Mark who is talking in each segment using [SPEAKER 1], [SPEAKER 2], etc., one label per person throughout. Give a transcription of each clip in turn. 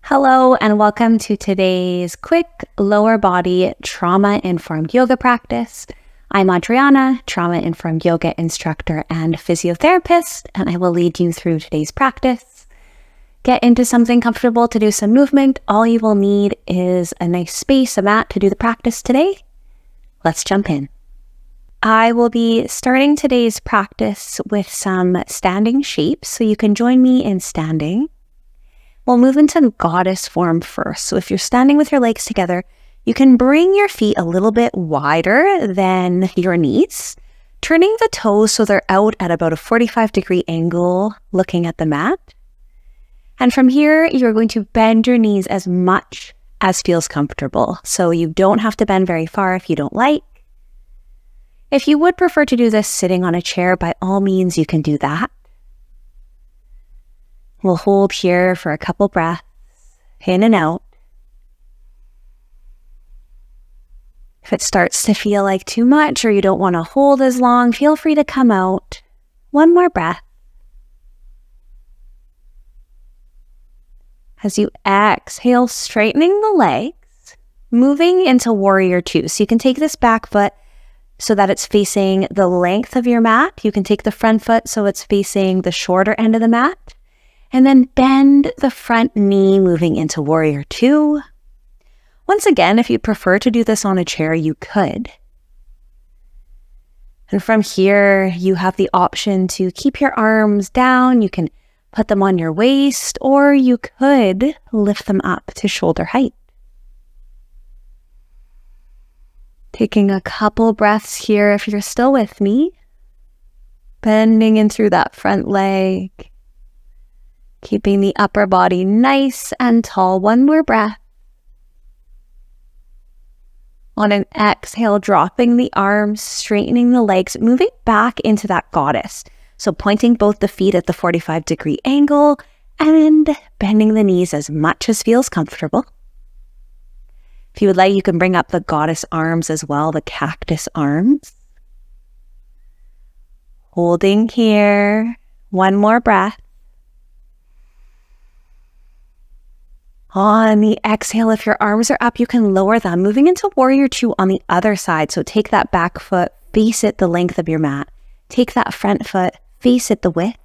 [SPEAKER 1] Hello and welcome to today's quick lower body trauma-informed yoga practice. I'm Adriana, trauma-informed yoga instructor and physiotherapist, and I will lead you through today's practice. Get into something comfortable to do some movement. All you will need is a nice space, a mat to do the practice today. Let's jump in. I will be starting today's practice with some standing shapes, so you can join me in standing. We'll move into goddess form first. So if you're standing with your legs together, you can bring your feet a little bit wider than your knees, turning the toes so they're out at about a 45-degree angle looking at the mat. And from here, you're going to bend your knees as much as feels comfortable. So you don't have to bend very far if you don't like. If you would prefer to do this sitting on a chair, by all means, you can do that. We'll hold here for a couple breaths, in and out. If it starts to feel like too much or you don't want to hold as long, feel free to come out. One more breath. As you exhale, straightening the legs, moving into warrior two. So you can take this back foot so that it's facing the length of your mat. You can take the front foot so it's facing the shorter end of the mat. And then bend the front knee, moving into warrior two. Once again, if you prefer to do this on a chair, you could. And from here, you have the option to keep your arms down. You can put them on your waist, or you could lift them up to shoulder height. Taking a couple breaths here if you're still with me. Bending in through that front leg. Keeping the upper body nice and tall. One more breath. On an exhale, dropping the arms, straightening the legs, moving back into that goddess. So pointing both the feet at the 45-degree angle and bending the knees as much as feels comfortable. If you would like, you can bring up the goddess arms as well, the cactus arms. Holding here. One more breath. On the exhale, if your arms are up, you can lower them, moving into warrior two on the other side. So take that back foot, face it the length of your mat. Take that front foot, face it the width.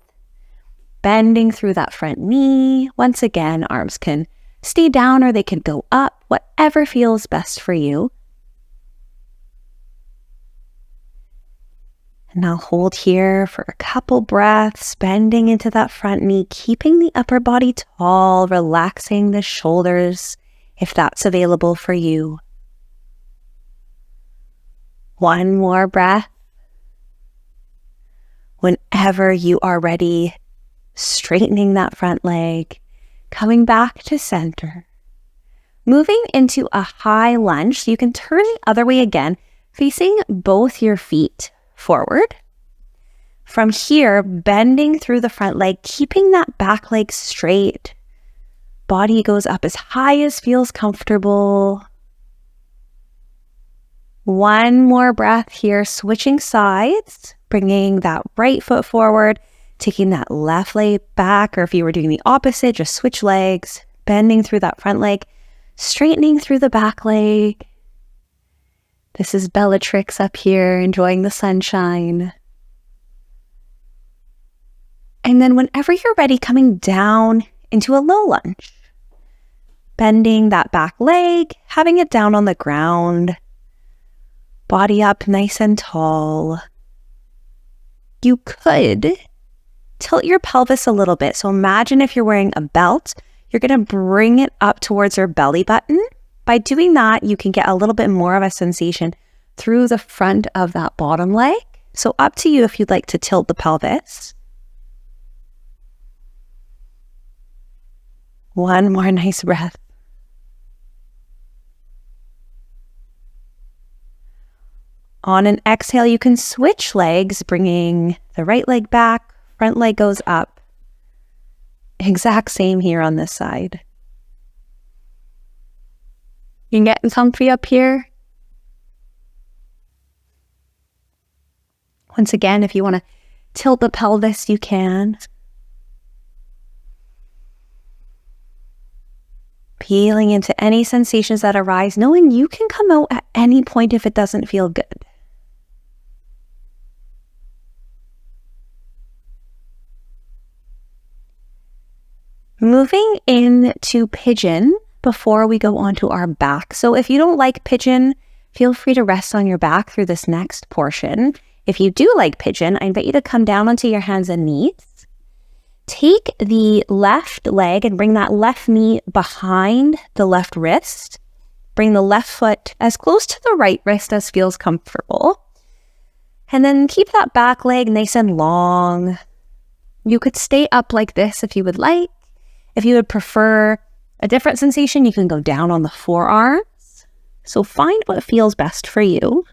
[SPEAKER 1] Bending through that front knee. Once again, arms can stay down or they can go up, whatever feels best for you. And now hold here for a couple breaths, bending into that front knee, keeping the upper body tall, relaxing the shoulders if that's available for you. One more breath. Whenever you are ready, straightening that front leg, coming back to center, moving into a high lunge. So you can turn the other way again, facing both your feet forward. From here, bending through the front leg, keeping that back leg straight. Body goes up as high as feels comfortable. One more breath here, switching sides, bringing that right foot forward, taking that left leg back, or if you were doing the opposite, just switch legs, bending through that front leg, straightening through the back leg. This is Bellatrix up here, enjoying the sunshine. And then whenever you're ready, coming down into a low lunge. Bending that back leg, having it down on the ground. Body up nice and tall. You could tilt your pelvis a little bit. So imagine if you're wearing a belt, you're going to bring it up towards your belly button. By doing that, you can get a little bit more of a sensation through the front of that bottom leg. So up to you if you'd like to tilt the pelvis. One more nice breath. On an exhale, you can switch legs, bringing the right leg back, front leg goes up. Exact same here on this side. You can get comfy up here. Once again, if you want to tilt the pelvis, you can. Feeling into any sensations that arise, knowing you can come out at any point if it doesn't feel good. Moving into pigeon before we go on to our back. So if you don't like pigeon, feel free to rest on your back through this next portion. If you do like pigeon, I invite you to come down onto your hands and knees. Take the left leg and bring that left knee behind the left wrist. Bring the left foot as close to the right wrist as feels comfortable. And then keep that back leg nice and long. You could stay up like this if you would like. If you would prefer a different sensation, you can go down on the forearms. So find what feels best for you.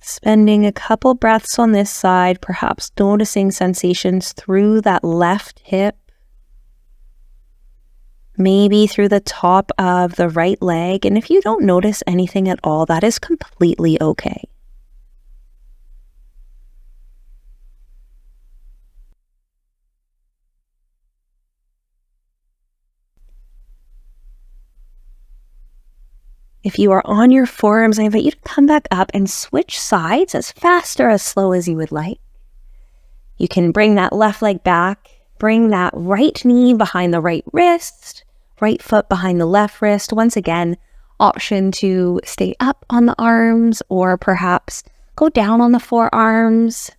[SPEAKER 1] Spending a couple breaths on this side, perhaps noticing sensations through that left hip, maybe through the top of the right leg. And if you don't notice anything at all, that is completely okay. If you are on your forearms, I invite you to come back up and switch sides as fast or as slow as you would like. You can bring that left leg back, bring that right knee behind the right wrist, right foot behind the left wrist. Once again, option to stay up on the arms or perhaps go down on the forearms.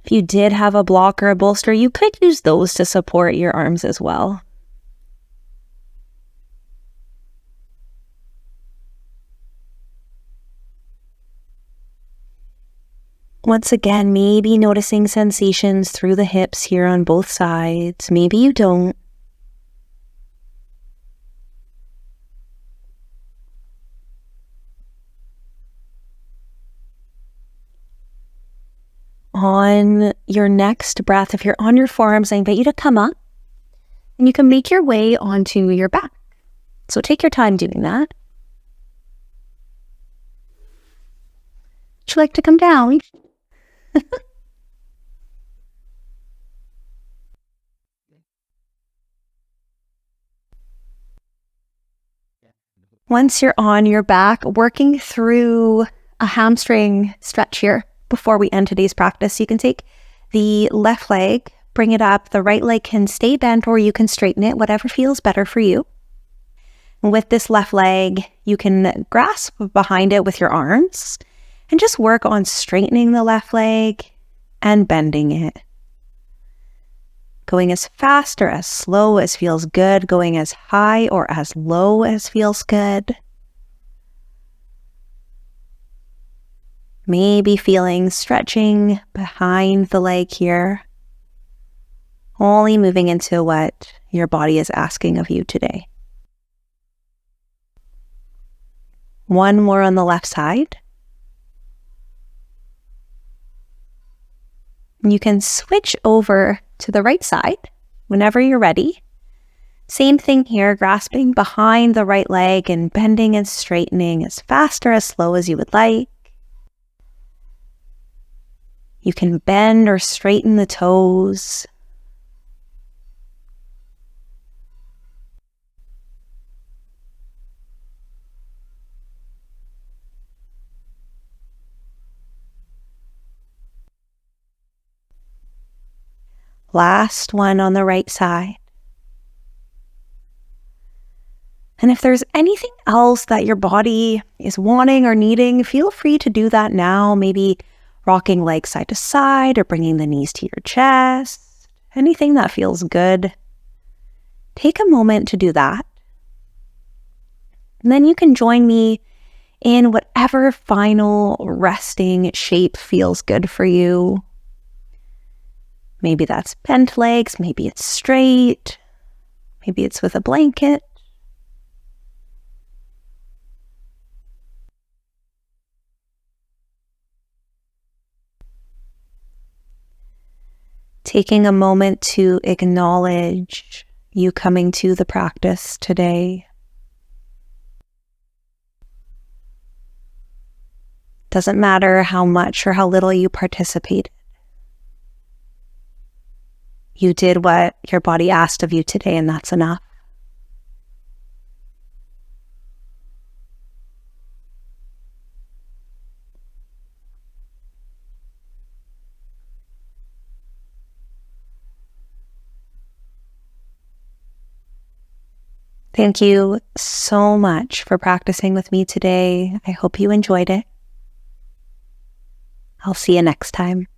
[SPEAKER 1] If you did have a block or a bolster, you could use those to support your arms as well. Once again, maybe noticing sensations through the hips here on both sides. Maybe you don't. On your next breath, if you're on your forearms, I invite you to come up and you can make your way onto your back. So take your time doing that. Would you like to come down? Once you're on your back, working through a hamstring stretch here before we end today's practice, you can take the left leg, bring it up. The right leg can stay bent or you can straighten it, whatever feels better for you. With this left leg, you can grasp behind it with your arms and just work on straightening the left leg and bending it. Going as fast or as slow as feels good, going as high or as low as feels good. Maybe feeling stretching behind the leg here. Only moving into what your body is asking of you today. One more on the left side. You can switch over to the right side whenever you're ready. Same thing here, grasping behind the right leg and bending and straightening as fast or as slow as you would like. You can bend or straighten the toes. Last one on the right side. And if there's anything else that your body is wanting or needing, feel free to do that now. Maybe rocking legs side to side or bringing the knees to your chest. Anything that feels good. Take a moment to do that. And then you can join me in whatever final resting shape feels good for you. Maybe that's bent legs, maybe it's straight, maybe it's with a blanket. Taking a moment to acknowledge you coming to the practice today. Doesn't matter how much or how little you participated. You did what your body asked of you today, and that's enough. Thank you so much for practicing with me today. I hope you enjoyed it. I'll see you next time.